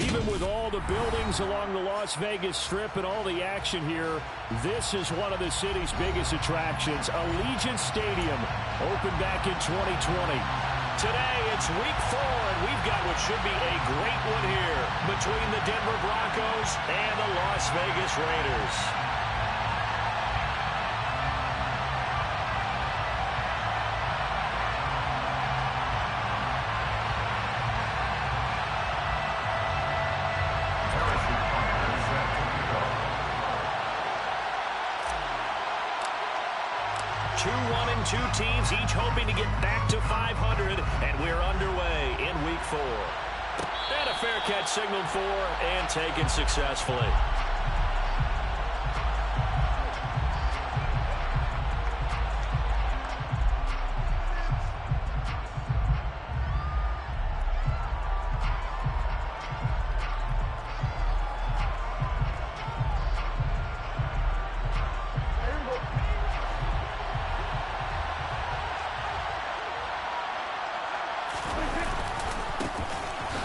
Even with all the buildings along the Las Vegas Strip and all the action here, this is one of the city's biggest attractions. Allegiant Stadium opened back in 2020. Today, it's week 4, and we've got what should be a great one here between the Denver Broncos and the Las Vegas Raiders. Two teams each hoping to get back to 500, and we're underway in week 4. And a fair catch signaled for and taken successfully.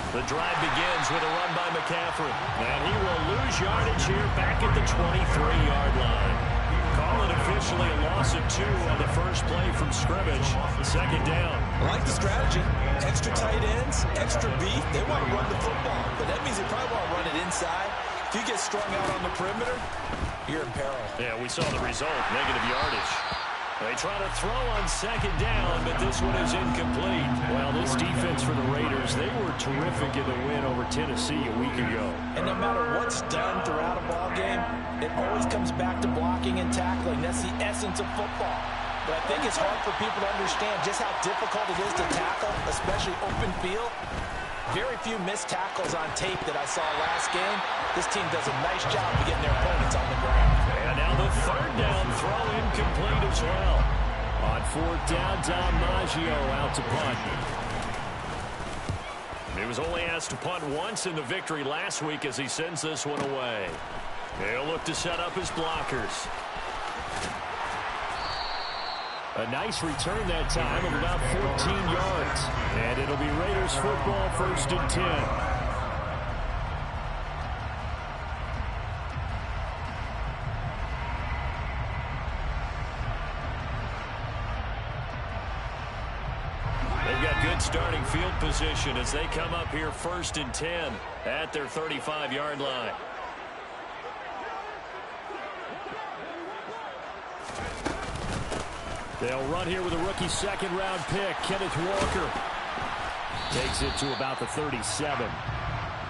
The drive begins with a run by McCaffrey. And he will lose yardage here back at the 23-yard line. Call it officially a loss of 2 on the first play from scrimmage. Second down. I like the strategy. Extra tight ends, extra beef. They want to run the football, but that means they probably want to run it inside. If you get strung out on the perimeter, you're in peril. Yeah, we saw the result, negative yardage. They try to throw on second down, but this one is incomplete. Well, this defense for the Raiders, they were terrific in the win over Tennessee a week ago. And no matter what's done throughout a ball game, it always comes back to blocking and tackling. That's the essence of football. But I think it's hard for people to understand just how difficult it is to tackle, especially open field. Very few missed tackles on tape that I saw last game. This team does a nice job of getting their opponents on the ground. And now the third down throw incomplete as well. On fourth down, Dom Maggio out to punt. He was only asked to punt once in the victory last week as he sends this one away. He'll look to set up his blockers. A nice return that time of about 14 yards. And it'll be Raiders football, 1st and 10. Starting field position as they come up here 1st and 10 at their 35-yard line. They'll run here with a rookie second-round pick, Kenneth Walker. Takes it to about the 37.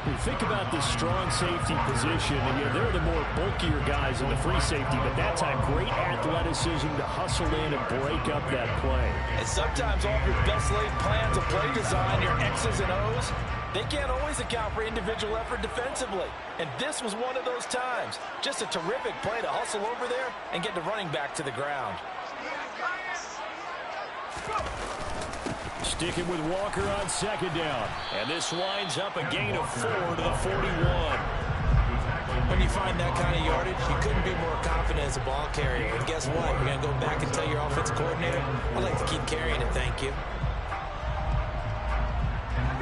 You think about this strong safety position, and they're the more bulkier guys in the free safety, but that time great athleticism to hustle in and break up that play. And sometimes all of your best laid plans of play design, your X's and O's, they can't always account for individual effort defensively. And this was one of those times. Just a terrific play to hustle over there and get the running back to the ground. Sticking with Walker on second down. And this winds up a gain of 4 to the 41. When you find that kind of yardage, you couldn't be more confident as a ball carrier. And guess what? You're going to go back and tell your offensive coordinator, I'd like to keep carrying it, thank you.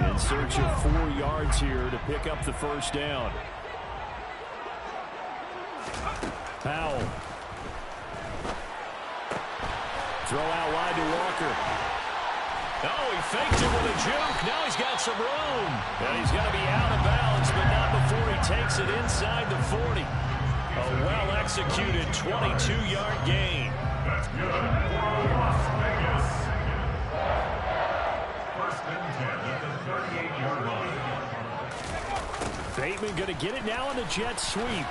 In search of 4 yards here to pick up the first down. Powell. Throw out wide to Walker. Oh, he faked it with a juke. Now he's got some room. And he's going to be out of bounds, but not before he takes it inside the 40. A well-executed 22-yard gain. That's good for Las Vegas. 1st and 10 at the 38-yard line. Bateman going to get it now on the jet sweep.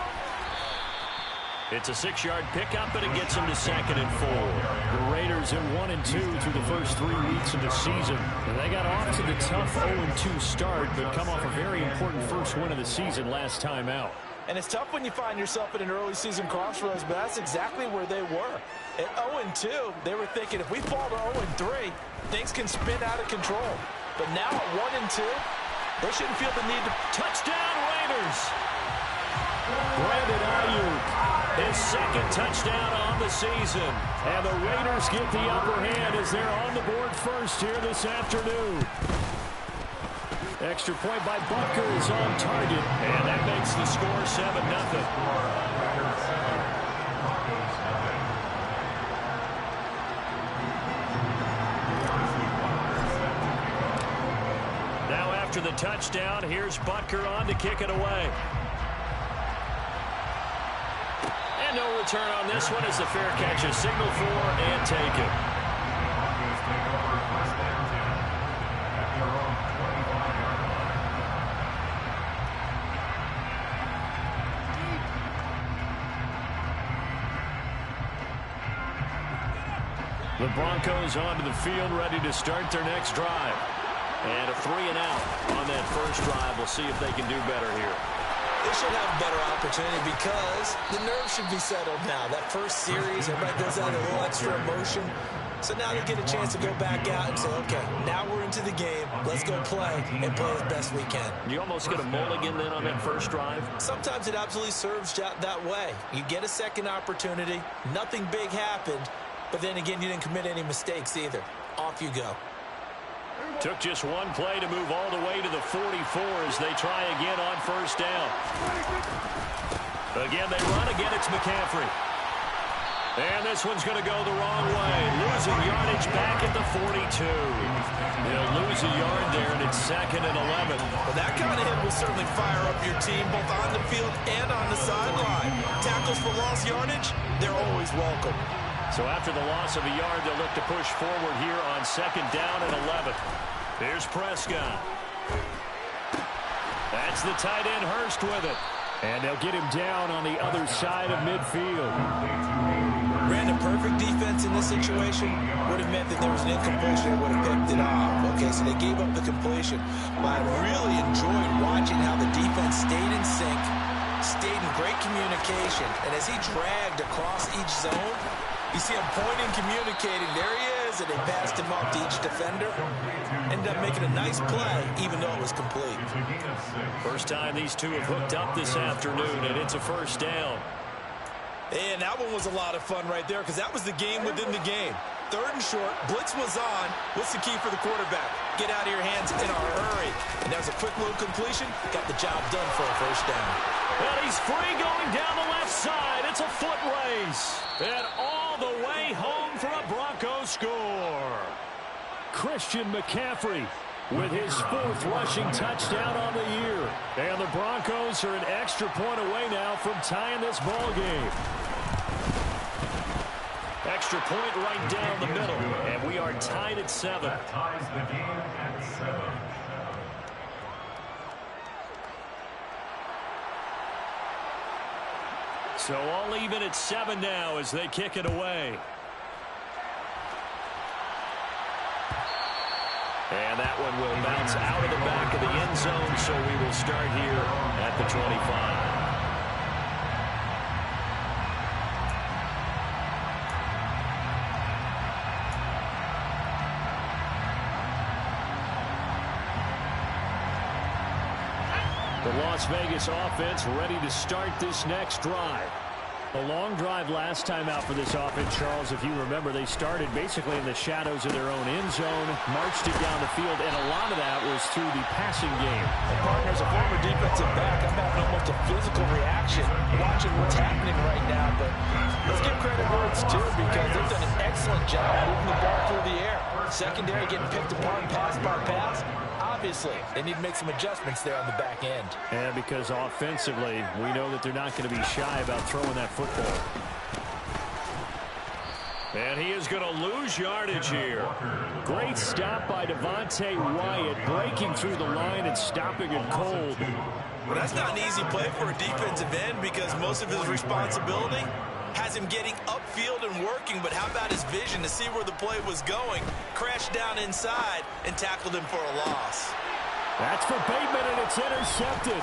It's a 6-yard pickup, and it gets him to 2nd and 4. The Raiders in 1 and 2 through the first 3 weeks of the season. And they got off to the tough 0-2 start, but come off a very important first win of the season last time out. And it's tough when you find yourself at an early season crossroads, but that's exactly where they were. At 0-2, they were thinking if we fall to 0-3, things can spin out of control. But now at 1-2, they shouldn't feel the need to... Touchdown, Raiders! Brandon Ayuk. His 2nd touchdown on the season. And the Raiders get the upper hand as they're on the board first here this afternoon. Extra point by Butker is on target. And that makes the score 7-0. Now after the touchdown, here's Butker on to kick it away. And no return on this one as the fair catch is signaled for and taken. The Broncos onto the field, ready to start their next drive. And a 3-and-out on that first drive. We'll see if they can do better here. They should have a better opportunity because the nerves should be settled now. That first series, everybody does that a little extra emotion. So now they get a chance to go back out and say, okay, now we're into the game. Let's go play and play as best we can. You almost get a mulligan then on that first drive? Sometimes it absolutely serves that way. You get a second opportunity. Nothing big happened. But then again, you didn't commit any mistakes either. Off you go. Took just one play to move all the way to the 44 as they try again on first down. Again, they run. Again, it's McCaffrey. And this one's going to go the wrong way. Losing yardage back at the 42. They'll lose a yard there, and it's 2nd and 11. Well, that kind of hit will certainly fire up your team, both on the field and on the sideline. Tackles for lost yardage, they're always welcome. So after the loss of a yard, they'll look to push forward here on 2nd down and 11. Here's Prescott. That's the tight end, Hurst, with it. And they'll get him down on the other side of midfield. Brandon, perfect defense in this situation would have meant that there was an incompletion that would have picked it off. Okay, so they gave up the completion. But I really enjoyed watching how the defense stayed in sync, stayed in great communication. And as he dragged across each zone, you see him pointing, communicating. There he is, and they passed him off to each defender. Ended up making a nice play, even though it was complete. First time these two have hooked up this afternoon, and it's a first down. And that one was a lot of fun right there because that was the game within the game. 3rd and short, blitz was on. What's the key for the quarterback? Get out of your hands in a hurry. And that was a quick little completion. Got the job done for a first down. And he's free going down the left side. It's a foot race. And all the way home for a Broncos score. Christian McCaffrey with his 4th rushing touchdown on the year. And the Broncos are an extra point away now from tying this ball game. Extra point right down the middle. And we are tied at 7. That ties the game at 7. So all even at 7 now as they kick it away. And that one will bounce out of the back of the end zone, so we will start here at the 25. The Las Vegas offense ready to start this next drive. A long drive last time out for this offense, Charles. If you remember, they started basically in the shadows of their own end zone, marched it down the field, and a lot of that was through the passing game. And partners, a former defensive back, I'm having almost a physical reaction watching what's happening right now. But let's give credit where it's due because they've done an excellent job moving the ball through the air. Secondary getting picked apart pass by pass. Obviously, they need to make some adjustments there on the back end. And because offensively, we know that they're not going to be shy about throwing that football. And he is going to lose yardage here. Great stop by Devontae Wyatt, breaking through the line and stopping it cold. Well, that's not an easy play for a defensive end because most of his responsibility has him getting upfield and working, but how about his vision to see where the play was going, crashed down inside, and tackled him for a loss. That's for Bateman, and it's intercepted.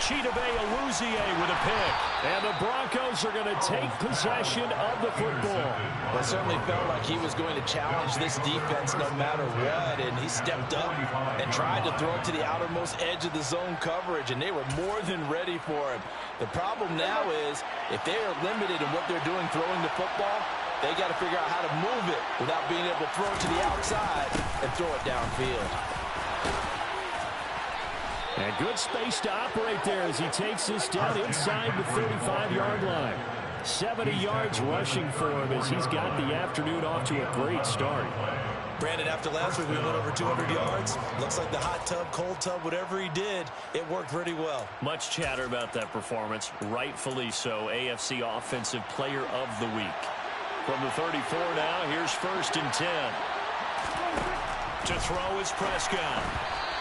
Chidobe Awuzie with a pick. And the Broncos are going to take possession of the football. Well, it certainly felt like he was going to challenge this defense no matter what, and he stepped up and tried to throw it to the outermost edge of the zone coverage, and they were more than ready for him. The problem now is if they are limited in what they're doing throwing the football, they got to figure out how to move it without being able to throw it to the outside and throw it downfield. And good space to operate there as he takes this down inside the 35-yard line. 70 yards rushing for him as he's got the afternoon off to a great start. Brandon, after last week we went over 200 yards. Looks like the hot tub, cold tub, whatever he did, it worked pretty well. Much chatter about that performance. Rightfully so. AFC Offensive Player of the Week. From the 34 now, here's 1st and 10. To throw is Prescott.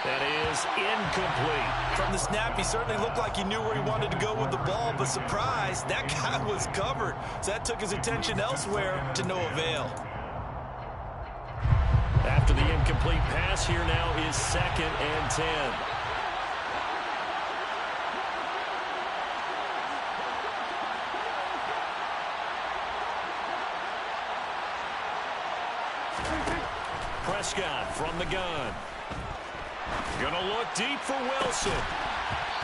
That is incomplete. From the snap, he certainly looked like he knew where he wanted to go with the ball, but surprise, that guy was covered. So that took his attention elsewhere to no avail. After the incomplete pass, here now is 2nd and 10. Prescott from the gun. Gonna look deep for Wilson.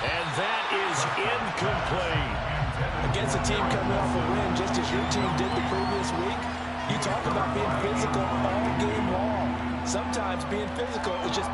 And that is incomplete. Against a team coming off a win, just as your team did the previous week, you talk about being physical all game long. Sometimes being physical is just...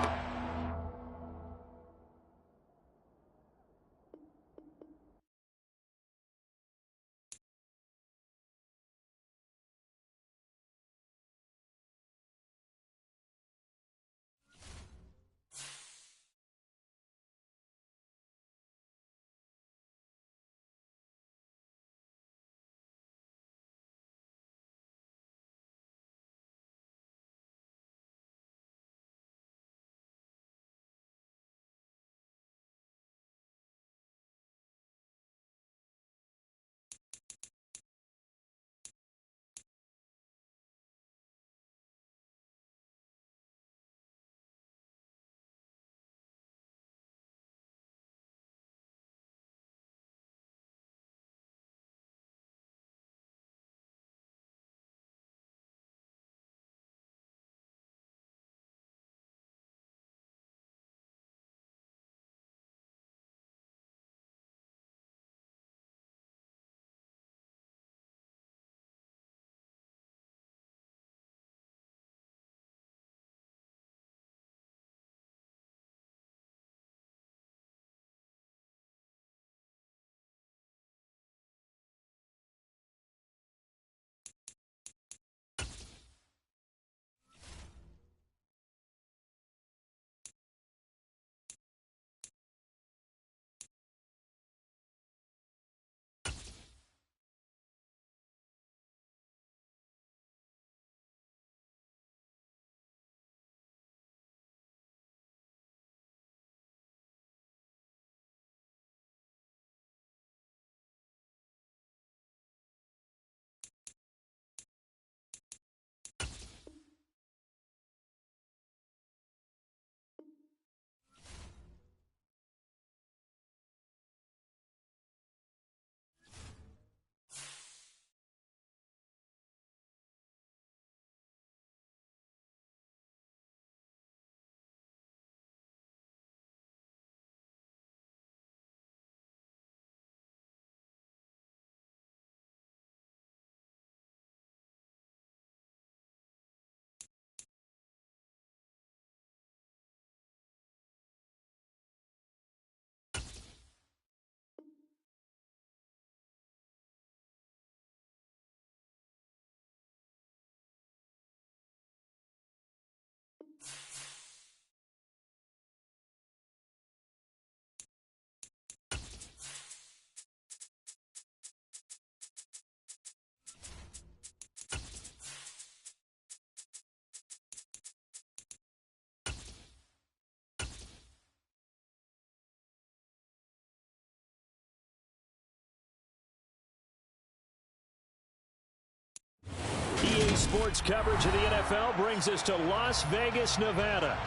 EA Sports coverage of the NFL brings us to Las Vegas, Nevada.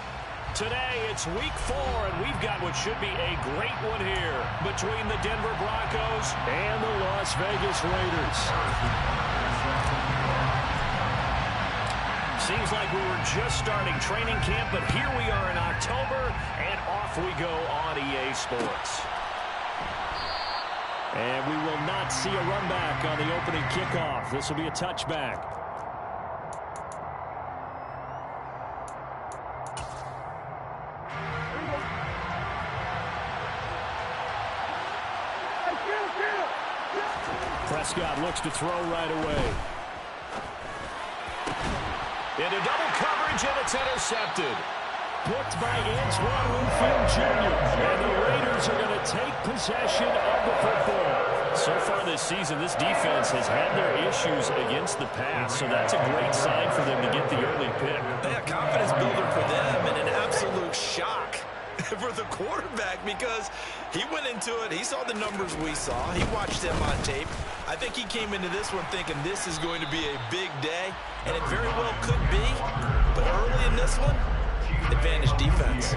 Today, it's week 4, and we've got what should be a great one here between the Denver Broncos and the Las Vegas Raiders. Seems like we were just starting training camp, but here we are in October, and off we go on EA Sports. And we will not see a run back on the opening kickoff. This will be a touchback. Prescott looks to throw right away. Into double coverage, and it's intercepted. Picked by Antoine Winfield Jr. And the Raiders are going to take possession of the football. So far this season, this defense has had their issues against the pass, so that's a great sign for them to get the early pick. Yeah, confidence builder for them and an absolute shock for the quarterback because he went into it. He saw the numbers we saw. He watched them on tape. I think he came into this one thinking this is going to be a big day, and it very well could be. But early in this one, advantage defense.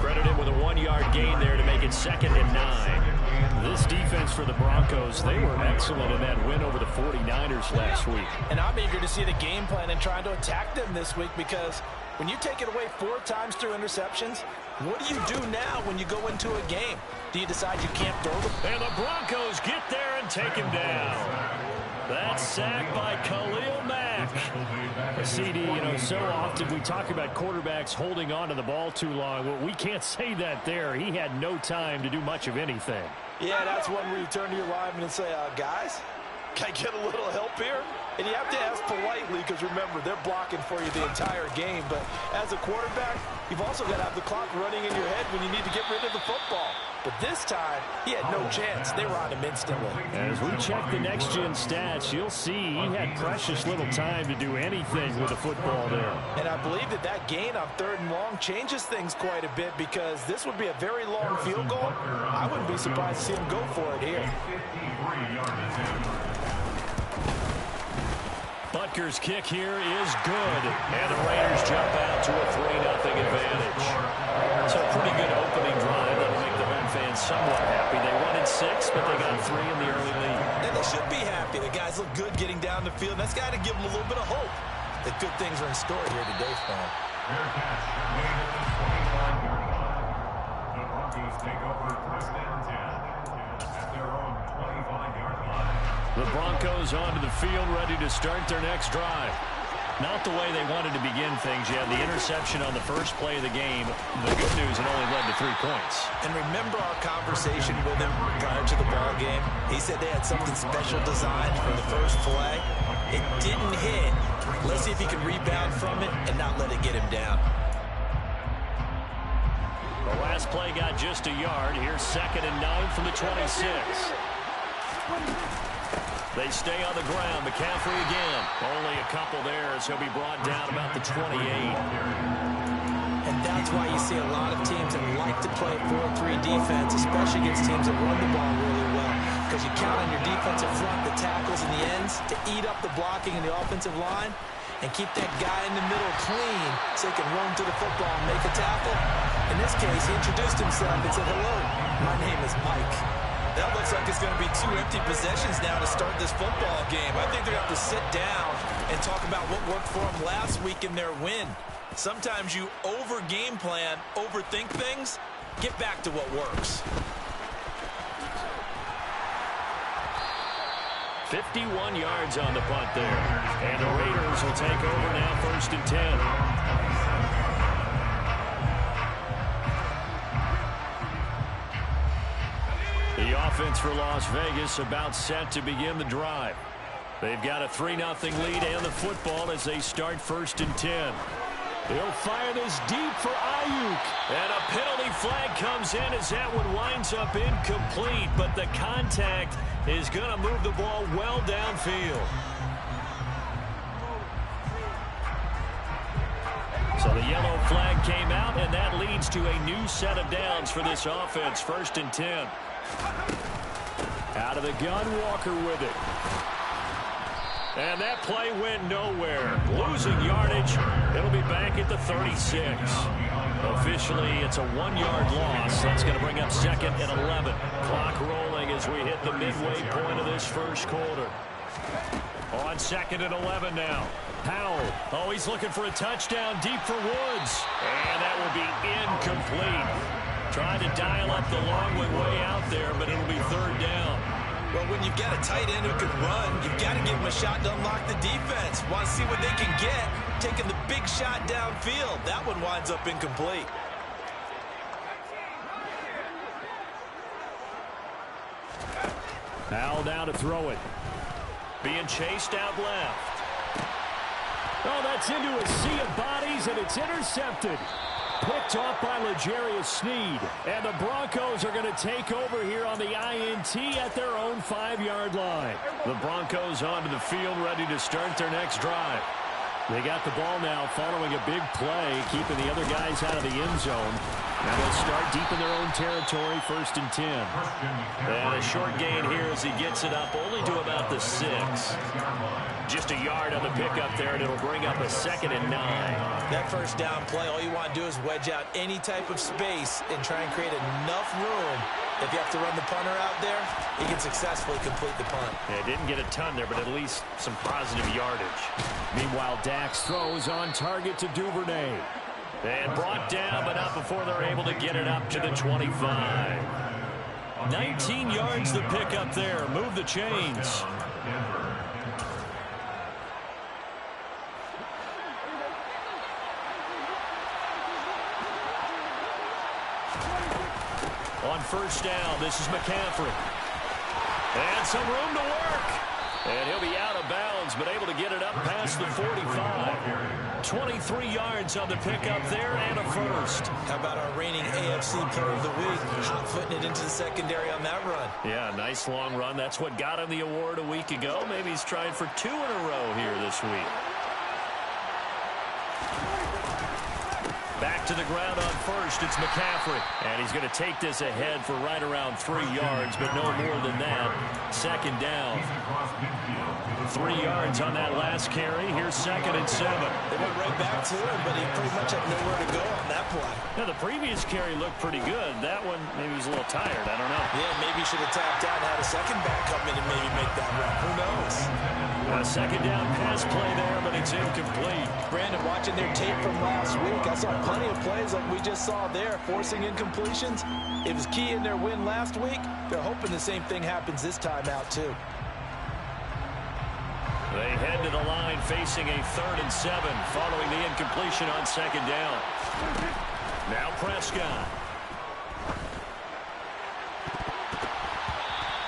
Credited with a 1-yard gain there to make it 2nd and 9. This defense for the Broncos, they were excellent in that win over the 49ers last week. And I'm eager to see the game plan and trying to attack them this week because when you take it away 4 times through interceptions, what do you do now when you go into a game? Do you decide you can't throw them? And the Broncos get there and take him down. That's sacked by Khalil Mack. CD, so often we talk about quarterbacks holding on to the ball too long. Well, we can't say that there. He had no time to do much of anything. Yeah, that's one where you turn to your lineman and say, guys, can I get a little help here? And you have to ask politely because, remember, they're blocking for you the entire game. But as a quarterback, you've also got to have the clock running in your head when you need to get rid of the football. But this time, he had no chance. They were on him instantly. As we check the next-gen stats, you'll see he had precious little time to do anything with the football there. And I believe that gain on 3rd and long changes things quite a bit because this would be a very long field goal. I wouldn't be surprised to see him go for it here. Butker's kick here is good. And the Raiders jump out to a 3-0 advantage. So a pretty good opening drive that'll make the home fans somewhat happy. They wanted 6, but they got 3 in the early lead. And they should be happy. The guys look good getting down the field. That's got to give them a little bit of hope that good things are in store here today for them. The Broncos take over 1st and 10 at their own 25-yard line. The Broncos onto the field, ready to start their next drive. Not the way they wanted to begin things yet. The interception on the first play of the game. The good news, it only led to 3 points. And remember our conversation with him prior to the ball game? He said they had something special designed for the first play. It didn't hit. Let's see if he can rebound from it and not let it get him down. The last play got just a yard. Here's 2nd and 9 from the 26. They stay on the ground. McCaffrey again. Only a couple there as he'll be brought down about the 28. And that's why you see a lot of teams that like to play 4-3 defense, especially against teams that run the ball really well. Because you count on your defensive front, the tackles and the ends, to eat up the blocking in the offensive line and keep that guy in the middle clean so he can run to the football and make a tackle. In this case, he introduced himself and said, "Hello, my name is Mike." That looks like it's going to be 2 empty possessions now to start this football game. I think they're going to have to sit down and talk about what worked for them last week in their win. Sometimes you over-game plan, overthink things. Get back to what works. 51 yards on the punt there. And the Raiders will take over now 1st and 10. The offense for Las Vegas about set to begin the drive. They've got a 3-0 lead and the football as they start 1st and 10. He'll fire this deep for Ayuk. And a penalty flag comes in as that one winds up incomplete, but the contact is going to move the ball well downfield. So the yellow flag came out, and that leads to a new set of downs for this offense. 1st and 10. Out of the gun, Walker with it. And that play went nowhere. Losing yardage. It'll be back at the 36. Officially, it's a 1-yard loss. That's going to bring up 2nd and 11. Clock rolling as we hit the midway point of this first quarter. On 2nd and 11 now. Powell. Oh, he's looking for a touchdown deep for Woods. And that will be incomplete. Trying to dial up the long one way out there, but it'll be 3rd down. Well, when you've got a tight end who can run, you've got to give him a shot to unlock the defense. Want to see what they can get, taking the big shot downfield. That one winds up incomplete. Al now to throw it. Being chased out left. Oh, that's into a sea of bodies, and it's intercepted. Picked off by L'Jarius Sneed. And the Broncos are going to take over here on the INT at their own 5-yard line. The Broncos onto the field, ready to start their next drive. They got the ball now following a big play, keeping the other guys out of the end zone. And they'll start deep in their own territory, 1st and 10. And a short gain here as he gets it up only to about the 6. Just a yard on the pickup there, and it'll bring up a 2nd and 9. That first down play, all you want to do is wedge out any type of space and try and create enough room. If you have to run the punter out there, he can successfully complete the punt. Yeah, didn't get a ton there, but at least some positive yardage. Meanwhile, Dak's throw is on target to Duvernay. And brought down, but not before they're able to get it up to the 25. 19 yards the pickup there. Move the chains. On 1st down, this is McCaffrey. And some room to work. And he'll be out of bounds, but able to get it up past the 45. 23 yards on the pickup there and a 1st. How about our reigning AFC player of the week, hot-footing it into the secondary on that run? Yeah, nice long run. That's what got him the award a week ago. Maybe he's trying for 2 in a row here this week. Back to the ground on 1st, it's McCaffrey. And he's going to take this ahead for right around 3 yards, but no more than that. 2nd down. 3 yards on that last carry. Here's 2nd and 7. They went right back to him, but he pretty much had nowhere to go on that play. Now, the previous carry looked pretty good. That one, maybe he was a little tired. I don't know. Yeah, maybe he should have tapped out and had a second back come in and maybe make that run. Who knows? A 2nd down pass play there, but it's incomplete. Brandon, watching their tape from last week, I saw plenty of plays like we just saw there, forcing incompletions. It was key in their win last week. They're hoping the same thing happens this time out, too. They head to the line facing a 3rd and 7 following the incompletion on 2nd down. Now Prescott.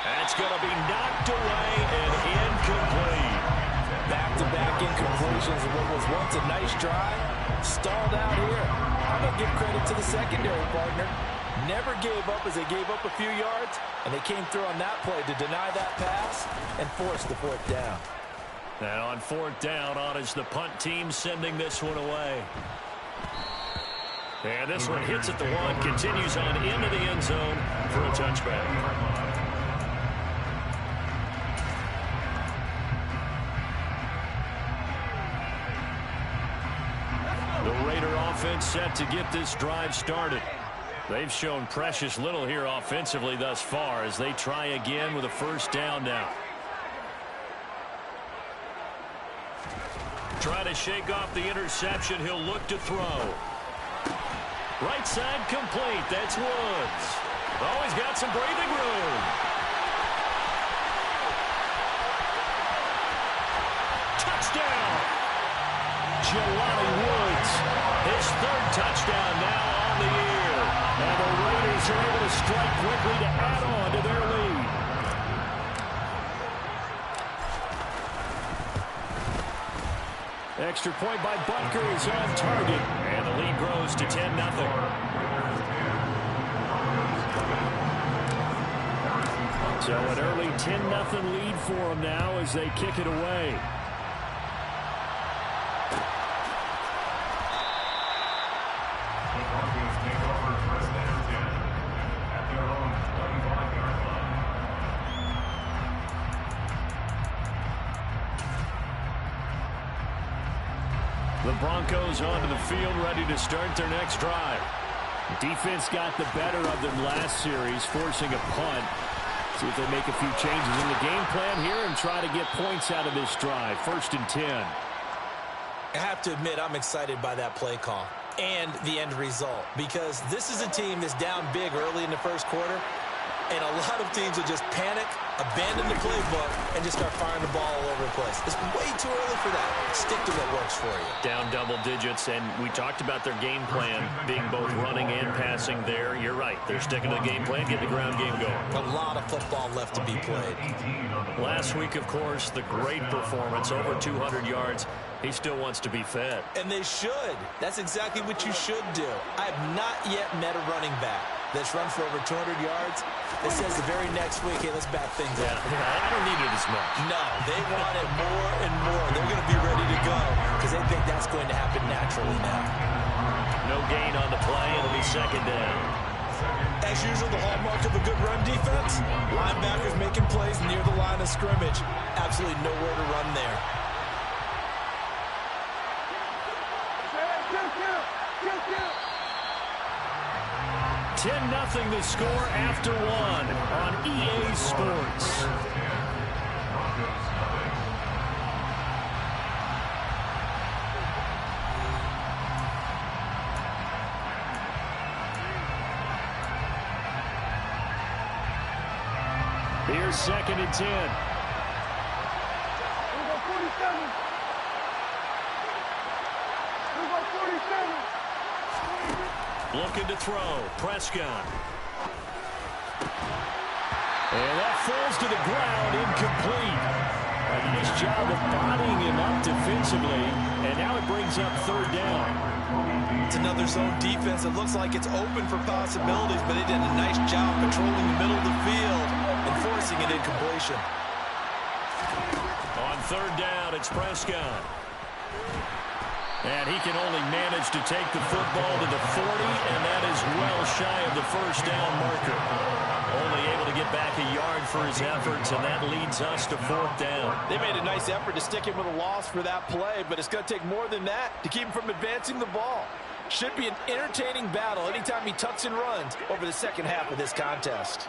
That's going to be knocked away and incomplete. Back-to-back incompletions of what was once a nice drive. Stalled out here. I'm going to give credit to the secondary partner. Never gave up as they gave up a few yards, and they came through on that play to deny that pass and force the 4th down. And on 4th down, on is the punt team sending this one away. And this one hits at the 1, continues on into the end zone for a touchback. The Raider offense set to get this drive started. They've shown precious little here offensively thus far as they try again with a 1st down now. Try to shake off the interception. He'll look to throw. Right side complete. That's Woods. Oh, he's got some breathing room. Touchdown. Jelani Woods. His 3rd touchdown now on the year. And the Raiders are able to strike quickly to add on to their lead. Extra point by Butker is on target. And the lead grows to 10-0. So an early 10-0 lead for them now as they kick it away. The Broncos take over 1st and 10 at their own 25-yard line. The Broncos onto the field, ready to start their next drive. Defense got the better of them last series, forcing a punt. See if they make a few changes in the game plan here and try to get points out of this drive. 1st and 10. I have to admit, I'm excited by that play call and the end result, because this is a team that's down big early in the 1st quarter. And a lot of teams will just panic, abandon the playbook, and just start firing the ball all over the place. It's way too early for that. Stick to what works for you. Down double digits, and we talked about their game plan being both running and passing there. You're right. They're sticking to the game plan, getting the ground game going. A lot of football left to be played. Last week, of course, the great performance, over 200 yards. He still wants to be fed. And they should. That's exactly what you should do. I have not yet met a running back that's run for over 200 yards. It says the very next week, hey, let's back things up. I don't need it as much. No, they want it more and more. They're going to be ready to go because they think that's going to happen naturally now. No gain on the play. It'll be second down. As usual, the hallmark of a good run defense, linebackers making plays near the line of scrimmage. Absolutely nowhere to run there. 10-0 the score after one on EA Sports. Here's 2nd and 10. Looking to throw. Prescott. And that falls to the ground, incomplete. A nice job of bodying him up defensively, and now it brings up 3rd down. It's another zone defense. It looks like it's open for possibilities, but they did a nice job controlling the middle of the field and forcing an incompletion. On 3rd down, it's Prescott. And he can only manage to take the football to the 40, and that is well shy of the 1st down marker. Only able to get back a yard for his efforts, and that leads us to 4th down. They made a nice effort to stick him with a loss for that play, but it's going to take more than that to keep him from advancing the ball. Should be an entertaining battle anytime he tucks and runs over the second half of this contest.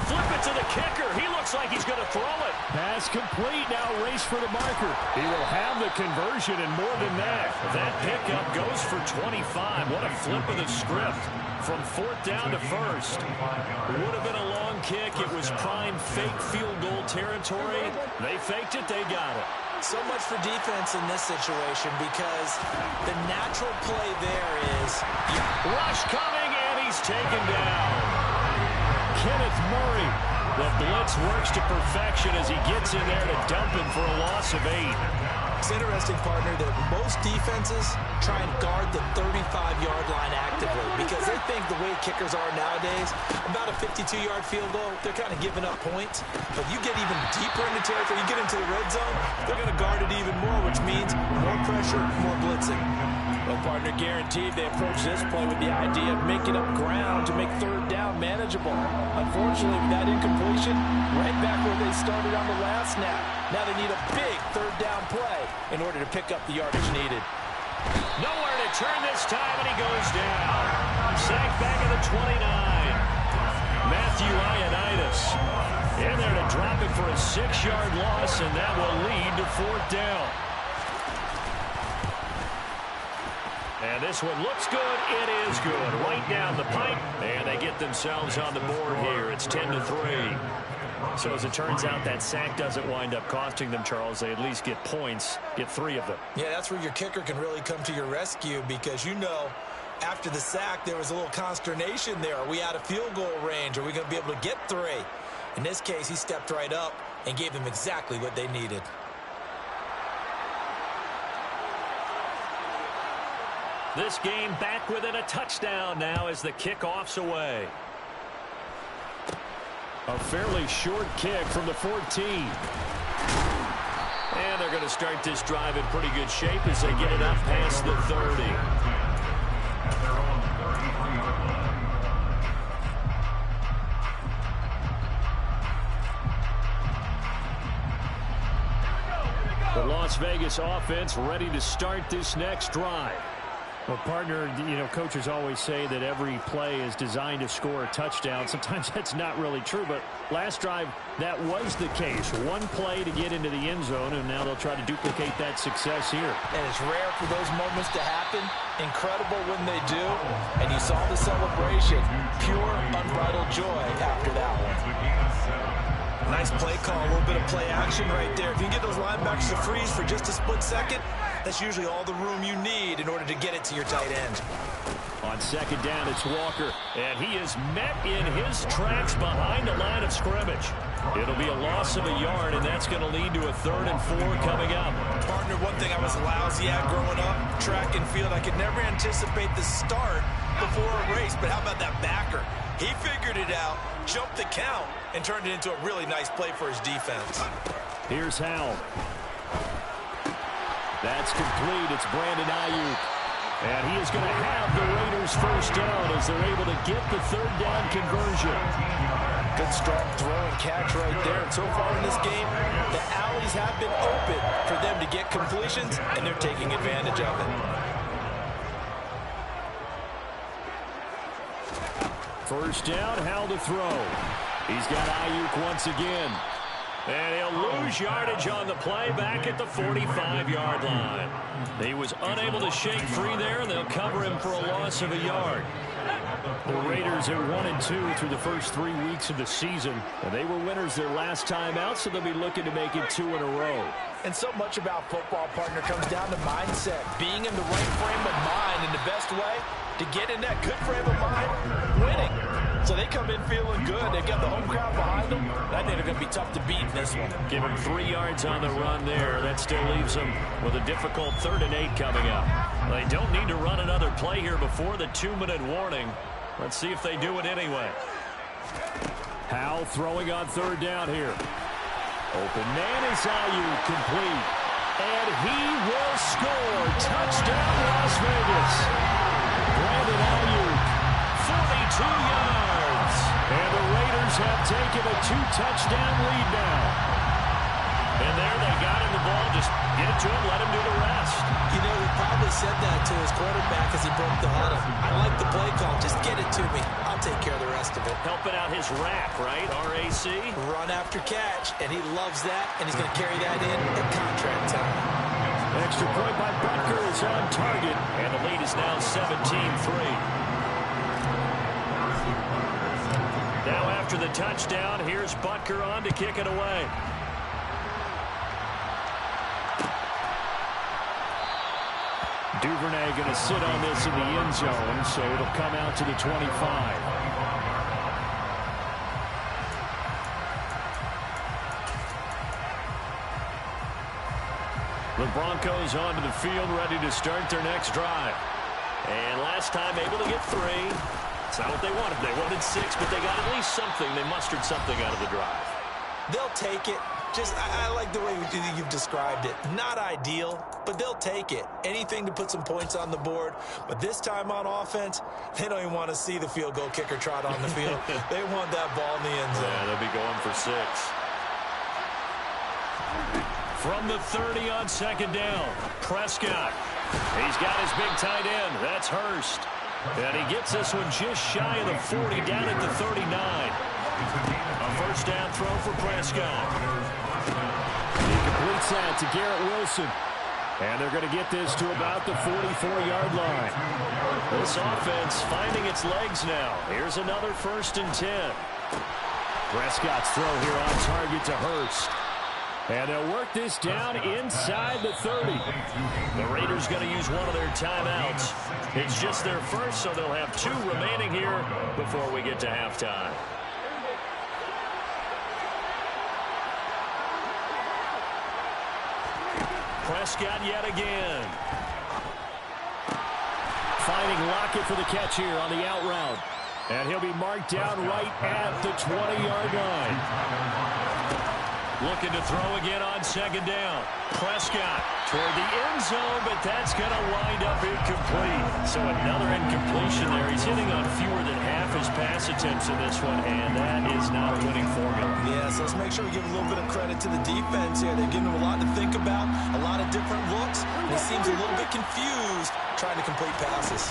Flip it to the kicker. He looks like he's going to throw it. Pass complete. Now race for the marker. He will have the conversion and more than that. That pickup goes for 25. What a flip of the script. From 4th down to 1st. It would have been a long kick. It was prime fake field goal territory. They faked it. They got it. So much for defense in this situation because the natural play there is rush coming, and he's taken down. Kenneth Murray. The blitz works to perfection as he gets in there to dump him for a loss of 8. It's interesting, partner, that most defenses try and guard the 35-yard line actively because they think the way kickers are nowadays, about a 52-yard field goal, they're kind of giving up points. But you get even deeper into territory, you get into the red zone, they're going to guard it even more, which means more pressure, more blitzing. Well, partner, guaranteed they approach this play with the idea of making up ground to make 3rd down manageable. Unfortunately, with that incompletion, right back where they started on the last snap. Now they need a big 3rd down play in order to pick up the yardage needed. Nowhere to turn this time, and he goes down. Sacked back at the 29. Matthew Ioannidis in there to drop it for a 6-yard loss, and that will lead to 4th down. And this one looks good. It is good. Right down the pipe. And they get themselves on the board here. It's 10-3. So as it turns out, that sack doesn't wind up costing them, Charles. They at least get points, get 3 of them. Yeah, that's where your kicker can really come to your rescue because, you know, after the sack, there was a little consternation there. Are we out of field goal range? Are we going to be able to get 3? In this case, he stepped right up and gave them exactly what they needed. This game back within a touchdown now as the kickoff's away. A fairly short kick from the 14. And they're going to start this drive in pretty good shape as they get it up past the 30. The Las Vegas offense ready to start this next drive. Well, partner, coaches always say that every play is designed to score a touchdown. Sometimes that's not really true, but last drive, that was the case. One play to get into the end zone, and now they'll try to duplicate that success here. And it's rare for those moments to happen. Incredible when they do. And you saw the celebration. Pure, unbridled joy after that one. Nice play call, a little bit of play action right there. If you can get those linebackers to freeze for just a split second, that's usually all the room you need in order to get it to your tight end. On second down, it's Walker, and he is met in his tracks behind the line of scrimmage. It'll be a loss of a yard, and that's going to lead to a 3rd and 4 coming up. Partner, one thing I was lousy at growing up, track and field, I could never anticipate the start before a race, but how about that backer? He figured it out, jumped the count, and turned it into a really nice play for his defense. Here's Howell. That's complete. It's Brandon Ayuk. And he is going to have the Raiders first down as they're able to get the 3rd down conversion. Good strong throw and catch right there. And so far in this game, the alleys have been open for them to get completions, and they're taking advantage of it. First down, Howell to throw. He's got Ayuk once again. And he'll lose yardage on the play back at the 45-yard line. He was unable to shake free there, and they'll cover him for a loss of a yard. The Raiders are 1-2 through the first 3 weeks of the season. And they were winners their last time out, so they'll be looking to make it 2 in a row. And so much about football, partner, comes down to mindset. Being in the right frame of mind, and the best way to get in that good frame of mind, winning. So they come in feeling good. They've got the home crowd behind them. I think they're going to be tough to beat in this one. Give him 3 yards on the run there. That still leaves them with a difficult 3rd and 8 coming up. They don't need to run another play here before the 2-minute warning. Let's see if they do it anyway. Howell throwing on 3rd down here. Open man is Ayuk, complete. And he will score. Touchdown, Las Vegas. Brandon Ayuk, 42 yards. And the Raiders have taken a 2-touchdown lead now. And there they got him the ball. Just get it to him, let him do the rest. You know, he probably said that to his quarterback as he broke the huddle. I like the play call. Just get it to me. I'll take care of the rest of it. Helping out his RAC, right? R-A-C? Run after catch, and he loves that, and he's going to carry that in at contract time. Extra point by Butker is on target, and the lead is now 17-3. Now after the touchdown, here's Butker on to kick it away. Duvernay going to sit on this in the end zone, so it'll come out to the 25. The Broncos onto the field, ready to start their next drive. And last time able to get 3. It's not what they wanted. They wanted 6, but they got at least something. They mustered something out of the drive. They'll take it. I like the way you've described it. Not ideal, but they'll take it. Anything to put some points on the board. But this time on offense, they don't even want to see the field goal kicker trot on the field. They want that ball in the end zone. Yeah, they'll be going for 6. From the 30 on second down, Prescott. He's got his big tight end. That's Hurst. And he gets this one just shy of the 40, down at the 39. A first down throw for Prescott. He completes that to Garrett Wilson. And they're going to get this to about the 44-yard line. This offense finding its legs now. Here's another 1st and 10. Prescott's throw here on target to Hurst. And they'll work this down inside the 30. The Raiders going to use one of their timeouts. It's just their first, so they'll have 2 remaining here before we get to halftime. Prescott yet again. Finding Lockett for the catch here on the out route. And he'll be marked down right at the 20-yard line. Looking to throw again on second down. Prescott toward the end zone, but that's going to wind up incomplete. So another incompletion there. He's hitting on fewer than half his pass attempts in this one, and that is not a winning formula. Yeah, so let's make sure we give a little bit of credit to the defense here. They're giving him a lot to think about, a lot of different looks, and he seems a little bit confused trying to complete passes.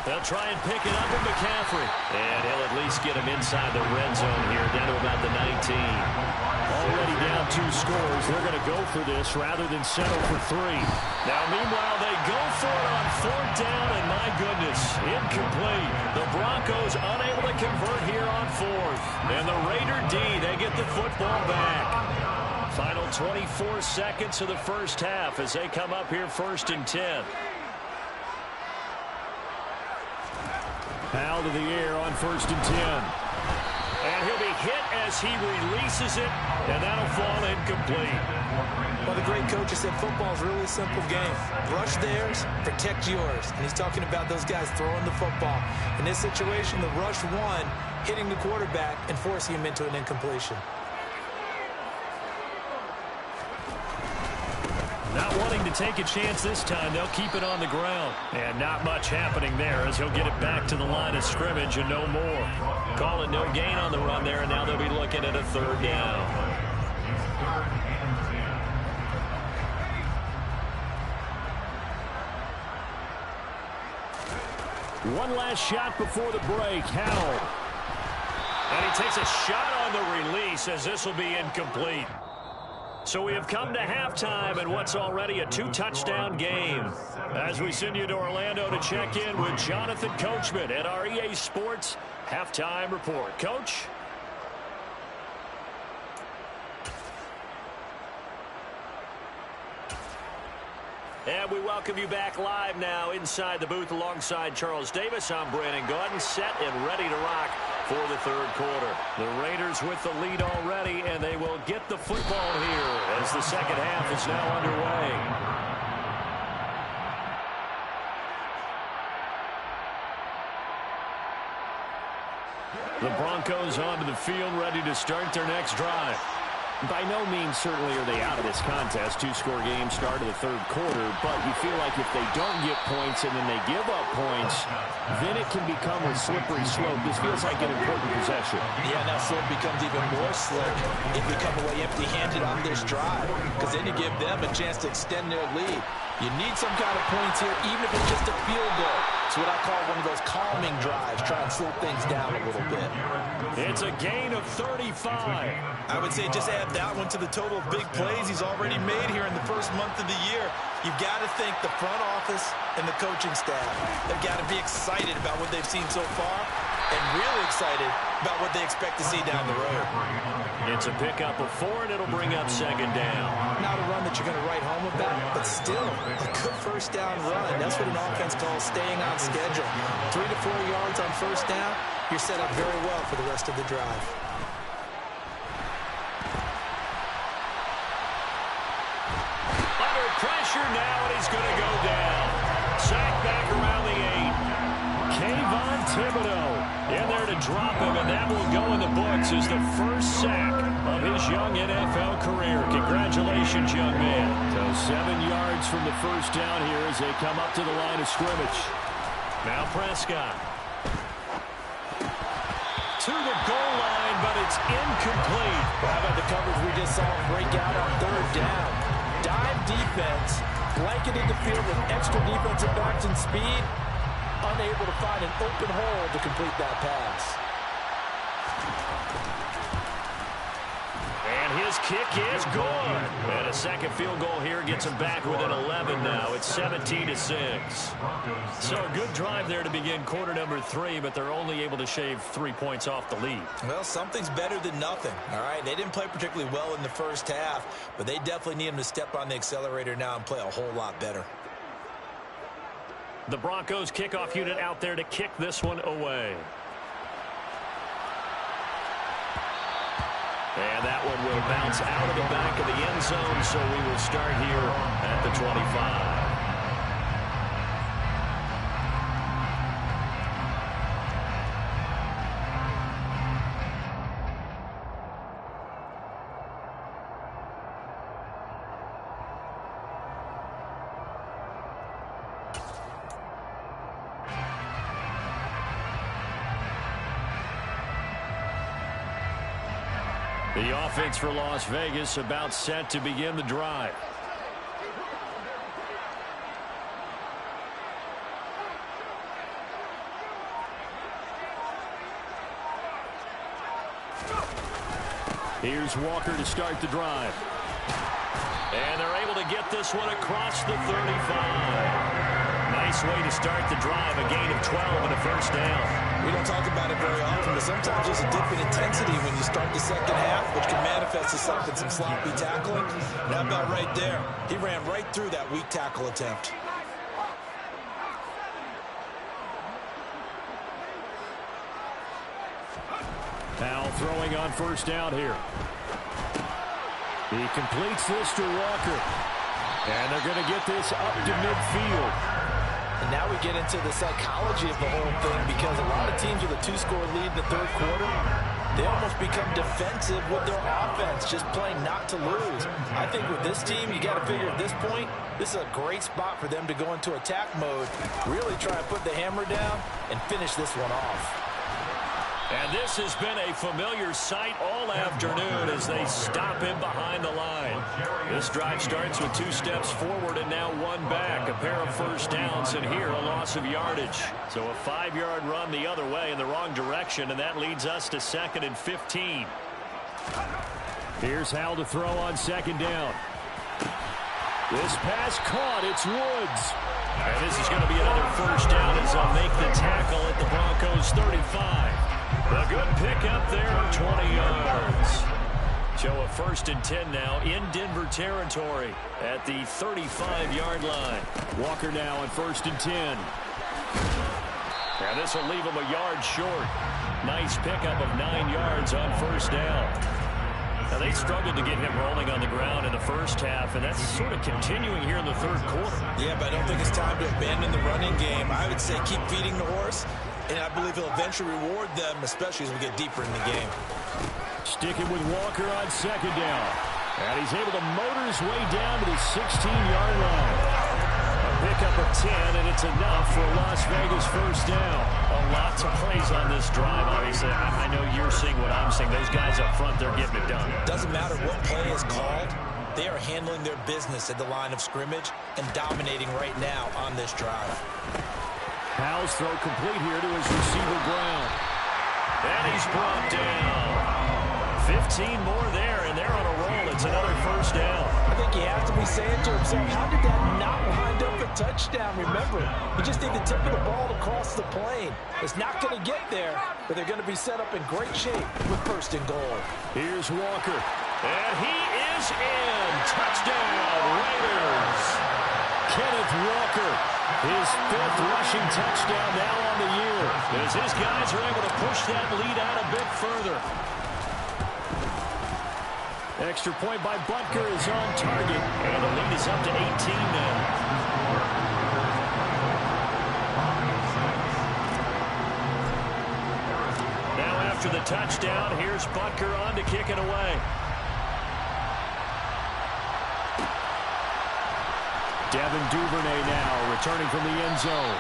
They'll try and pick it up with McCaffrey. And he'll at least get him inside the red zone here, down to about the 19. Already down 2 scores. They're going to go for this rather than settle for 3. Now, meanwhile, they go for it on 4th down, and my goodness, incomplete. The Broncos unable to convert here on 4th. And the Raider D, they get the football back. Final 24 seconds of the first half as they come up here 1st and 10. Out of the air on 1st and 10. And he'll be hit as he releases it, and that'll fall incomplete. Well, the great coach has said football is a really simple game. Rush theirs, protect yours. And he's talking about those guys throwing the football. In this situation, the rush one, hitting the quarterback and forcing him into an incompletion. Not wanting to take a chance this time, they'll keep it on the ground. And not much happening there as he'll get it back to the line of scrimmage and no more. Calling no gain on the run there, and now they'll be looking at a 3rd down. One last shot before the break. Howell. And he takes a shot on the release as this will be incomplete. So we have come to halftime in what's already a 2-touchdown game. As we send you to Orlando to check in with Jonathan Coachman at our EA Sports Halftime Report. Coach? And we welcome you back live now inside the booth alongside Charles Davis. I'm Brandon Gaudin, set and ready to rock for the 3rd quarter. The Raiders with the lead already, and they will get the football here as the 2nd half is now underway. The Broncos onto the field, ready to start their next drive. By no means certainly are they out of this contest. 2-score game, start of the 3rd quarter. But you feel like if they don't get points and then they give up points, then it can become a slippery slope. This feels like an important possession. Yeah, now slope becomes even more slick if you come away empty-handed on this drive, because then you give them a chance to extend their lead. You need some kind of points here, even if it's just a field goal. It's what I call one of those calming drives, try and slow things down a little bit. It's a gain of 35. I would say just add that one to the total of big plays he's already made here in the first month of the year. You've got to think the front office and the coaching staff, they've got to be excited about what they've seen so far and really excited about what they expect to see down the road. It's a pickup of 4, and it'll bring up 2nd down. Not a run that you're going to write home about, but still a good 1st down run. That's what an offense calls staying on schedule. 3 to 4 yards on 1st down, you're set up very well for the rest of the drive. Under pressure now, and he's going to go down. Sacked back around the 8. Kayvon Thibodeau in there to drop him, and that will go in the books as the first sack of his young NFL career. Congratulations, young man. So 7 yards from the 1st down here as they come up to the line of scrimmage. Now Prescott. To the goal line, but it's incomplete. How about the coverage we just saw break out on 3rd down? Dive defense, blanketed the field with extra defensive backs and speed, unable to find an open hole to complete that pass. And his kick is good. And a 2nd field goal here gets him back within 11 now. It's 17-6. So a good drive there to begin quarter number 3, but they're only able to shave 3 points off the lead. Well, something's better than nothing, all right? They didn't play particularly well in the first half, but they definitely need him to step on the accelerator now and play a whole lot better. The Broncos kickoff unit out there to kick this one away. And that one will bounce out of the back of the end zone, so we will start here at the 25. The offense for Las Vegas about set to begin the drive. Here's Walker to start the drive. And they're able to get this one across the 35. Nice way to start the drive, a gain of 12 and a first down. We don't talk about it very often, but sometimes there's a dip in intensity when you start the second half, which can manifest itself in some sloppy tackling. Now about right there. He ran right through that weak tackle attempt. Now throwing on first down here. He completes this to Walker. And they're going to get this up to midfield. And now we get into the psychology of the whole thing, because a lot of teams with a 2-score lead in the third quarter, they almost become defensive with their offense, just playing not to lose. I think with this team, you got to figure at this point, this is a great spot for them to go into attack mode, really try and put the hammer down and finish this one off. And this has been a familiar sight all afternoon as they stop him behind the line. This drive starts with 2 steps forward and now 1 back. A pair of first downs, and here a loss of yardage. So a 5-yard run the other way in the wrong direction, and that leads us to 2nd and 15. Here's Howell to throw on second down. This pass caught. It's Woods. And this is going to be another first down as they'll make the tackle at the Broncos' 35. A good pickup there of 20 yards. So a 1st and 10 now in Denver territory at the 35-yard line. Walker now on 1st and 10. And this will leave him a yard short. Nice pickup of 9 yards on first down. Now, they struggled to get him rolling on the ground in the first half, and that's sort of continuing here in the third quarter. Yeah, but I don't think it's time to abandon the running game. I would say keep feeding the horse, and I believe he'll eventually reward them, especially as we get deeper in the game. Sticking with Walker on second down. And he's able to motor his way down to the 16-yard line. A pickup of 10, and it's enough for a Las Vegas first down. Lots of plays on this drive, obviously. I know you're seeing what I'm seeing. Those guys up front, they're getting it done. Doesn't matter what play is called. They are handling their business at the line of scrimmage and dominating right now on this drive. Howell's throw complete here to his receiver, Brown. And he's brought down. 15 more there, and they're on a roll. It's another first down. I think he has to be saying to himself, how did that not wind up a touchdown? Remember, you just need the tip of the ball to cross the plane. It's not going to get there, but they're going to be set up in great shape with 1st and goal. Here's Walker. And he is in. Touchdown, Raiders. Kenneth Walker, his 5th rushing touchdown now on the year, as his guys are able to push that lead out a bit further. Extra point by Butker is on target, and the lead is up to 18 now. Now after the touchdown, here's Butker on to kick it away. Devin Duvernay now returning from the end zone.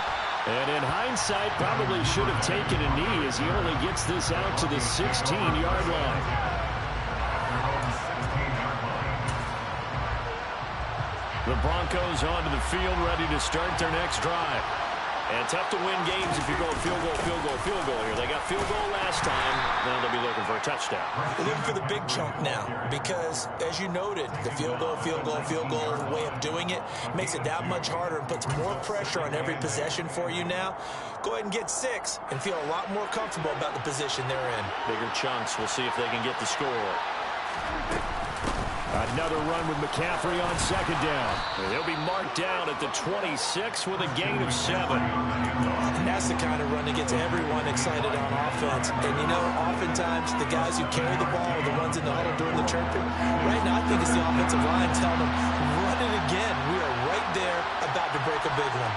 And in hindsight, probably should have taken a knee as he only gets this out to the 16-yard line. The Broncos onto the field, ready to start their next drive. And tough to win games if you go field goal, field goal, field goal here. They got field goal last time. Now they'll be looking for a touchdown. They're looking for the big chunk now because, as you noted, the field goal way of doing it makes it that much harder and puts more pressure on every possession for you now. Go ahead and get 6 and feel a lot more comfortable about the position they're in. Bigger chunks. We'll see if they can get the score. Another run with McCaffrey on second down. He'll be marked down at the 26 with a gain of 7. And that's the kind of run that gets everyone excited on offense. And, you know, oftentimes the guys who carry the ball are the ones in the huddle during the chirping. Right now, I think it's the offensive line telling them, run it again. We are right there about to break a big one.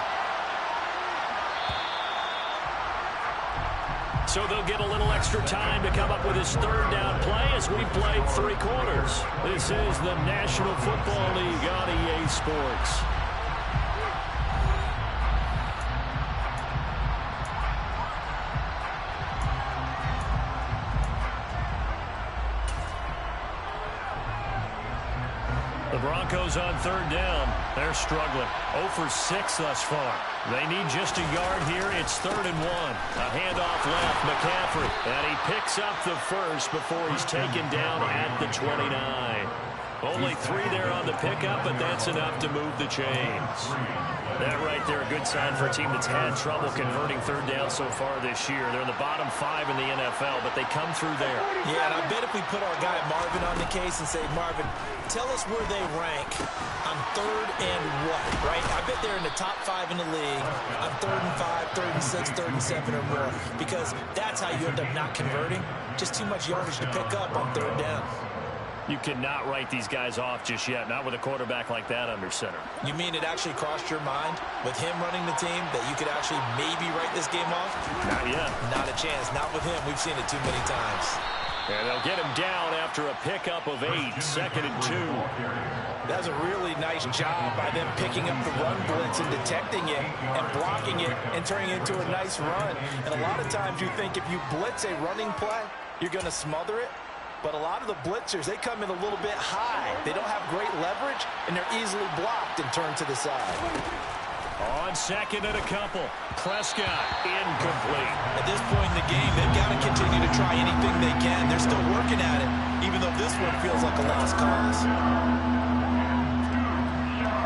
So they'll get a little extra time to come up with his 3rd down play as we played 3 quarters. This is the National Football League on EA Sports. The Broncos on 3rd down. They're struggling. 0 for 6 thus far. They need just a yard here. It's 3rd and 1. A handoff left, McCaffrey. And he picks up the first before he's taken down at the 29. Only 3 there on the pickup, but that's enough to move the chains. That right there, a good sign for a team that's had trouble converting 3rd down so far this year. They're in the bottom 5 in the NFL, but they come through there. Yeah, and I bet if we put our guy Marvin on the case and say, Marvin, tell us where they rank on 3rd and what, right? I bet they're in the top 5 in the league on 3rd and 5, 3rd and 6, 3rd and 7 or more, because that's how you end up not converting. Just too much yardage to pick up on 3rd down. You cannot write these guys off just yet, not with a quarterback like that under center. You mean it actually crossed your mind with him running the team that you could actually maybe write this game off? Not yet. Not a chance. Not with him. We've seen it too many times. And they'll get him down after a pickup of 8, 2nd and 2. That's a really nice job by them picking up the run blitz and detecting it and blocking it and turning it into a nice run. And a lot of times you think if you blitz a running play, you're going to smother it. But a lot of the blitzers, they come in a little bit high. They don't have great leverage, and they're easily blocked and turned to the side. On 2nd and a couple, Prescott incomplete. At this point in the game, they've got to continue to try anything they can. They're still working at it, even though this one feels like a lost cause.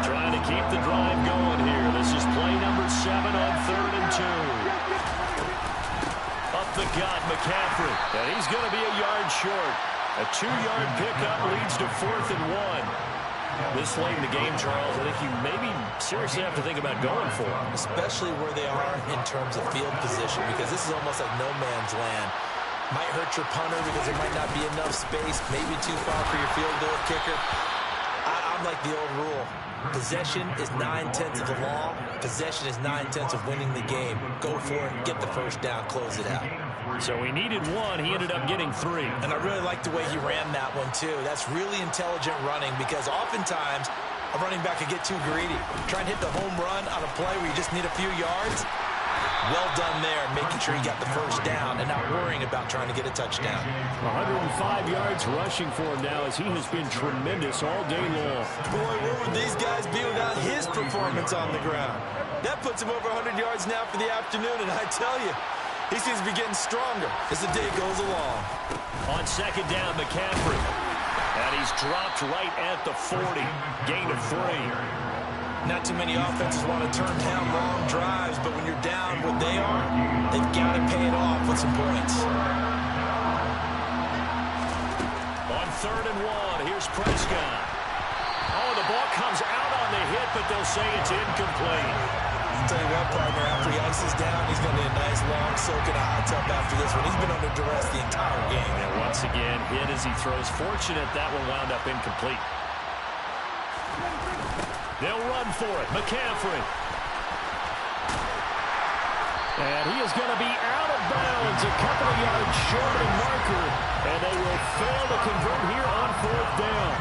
Trying to keep the drive going here. This is play number 7 on 3rd and 2. Up the gut, McCaffrey, and he's going to be a yard short. A 2-yard pickup leads to 4th and 1. This late in the game, Charles, I think you maybe seriously have to think about going for it. Especially where they are in terms of field position, because this is almost like no man's land. Might hurt your punter because there might not be enough space, maybe too far for your field goal kicker. I'm like the old rule. Possession is 9/10 of the law. Possession is 9/10 of winning the game. Go for it, get the first down, close it out. So he needed 1. He ended up getting 3. And I really like the way he ran that one, too. That's really intelligent running because oftentimes a running back could get too greedy. Try and hit the home run on a play where you just need a few yards. Well done there, making sure he got the first down and not worrying about trying to get a touchdown. 105 yards rushing for him now as he has been tremendous all day long. Boy, what would these guys be without his performance on the ground? That puts him over 100 yards now for the afternoon, and I tell you, he seems to be getting stronger as the day goes along. On 2nd down, McCaffrey. And he's dropped right at the 40. Gain of 3. Not too many offenses want to turn down long drives, but when you're down what they are, they've got to pay it off with some points. On 3rd and 1, here's Prescott. Oh, the ball comes out on the hit, but they'll say it's incomplete. I'll tell you what, partner, after he ices down, he's going to need a nice long soak in a hot tub after this one. He's been under duress the entire game. And once again, hit as he throws. Fortunate that one wound up incomplete. They'll run for it. McCaffrey. And he is going to be out of bounds, a couple of yards short of the marker. And they will fail to convert here on 4th down.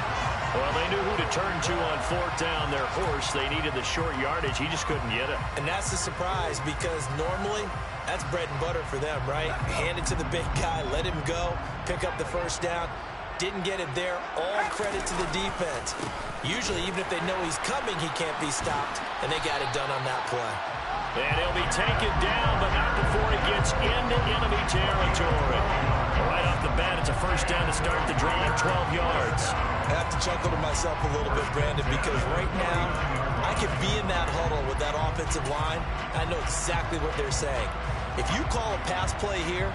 Well, they knew who to turn to on 4th down. Their horse, they needed the short yardage. He just couldn't get it. And that's a surprise because normally that's bread and butter for them, right? Hand it to the big guy, let him go, pick up the first down. Didn't get it there. All credit to the defense. Usually, even if they know he's coming, he can't be stopped. And they got it done on that play. And he'll be taken down, but not before he gets into enemy territory. Right off the bat, it's a first down to start the drive, 12 yards. I have to chuckle to myself a little bit, Brandon, because right now, I could be in that huddle with that offensive line. I know exactly what they're saying. If you call a pass play here,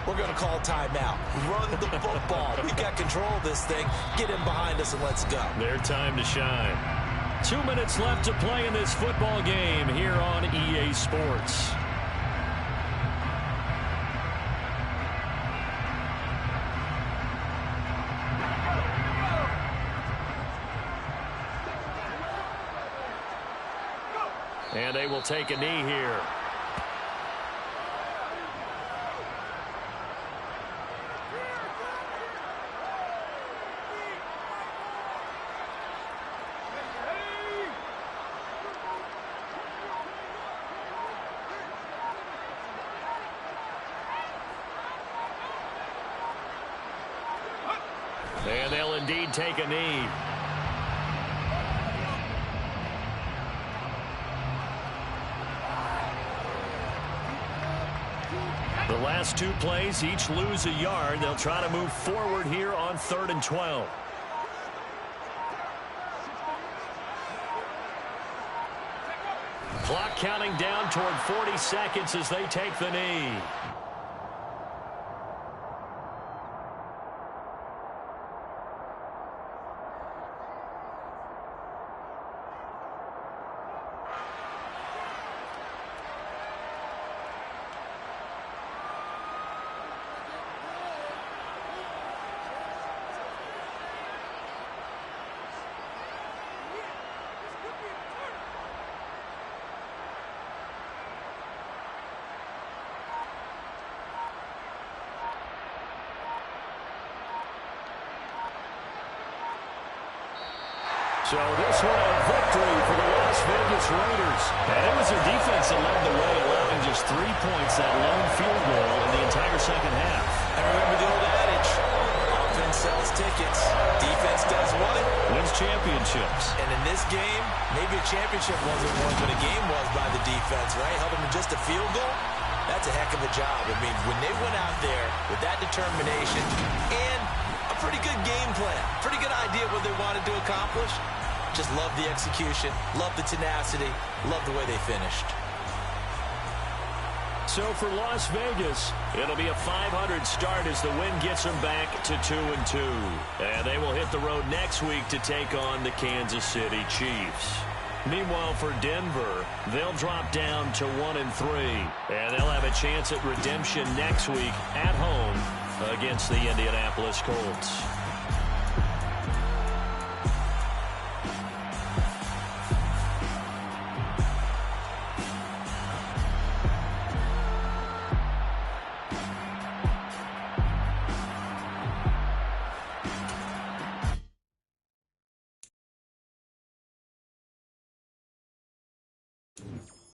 we're going to call timeout. Run the football. We've got control of this thing. Get in behind us and let's go. Their time to shine. 2 minutes left to play in this football game here on EA Sports. And they will take a knee here. And they'll indeed take a knee. The last two plays, each lose a yard. They'll try to move forward here on 3rd and 12. Clock counting down toward 40 seconds as they take the knee. So this one a victory for the Las Vegas Raiders. And it was their defense that led the way, allowing just 3 points, that lone field goal in the entire second half. And remember the old adage, offense sells tickets, defense does what? Wins championships. And in this game, maybe a championship wasn't won, but a game was by the defense, right? Held them to just a field goal. That's a heck of a job. I mean, when they went out there with that determination and a pretty good game plan, pretty good idea what they wanted to accomplish, just love the execution, love the tenacity, love the way they finished. So for Las Vegas, it'll be a 500 start as the win gets them back to 2-2. And they will hit the road next week to take on the Kansas City Chiefs. Meanwhile, for Denver, they'll drop down to 1-3. And they'll have a chance at redemption next week at home against the Indianapolis Colts.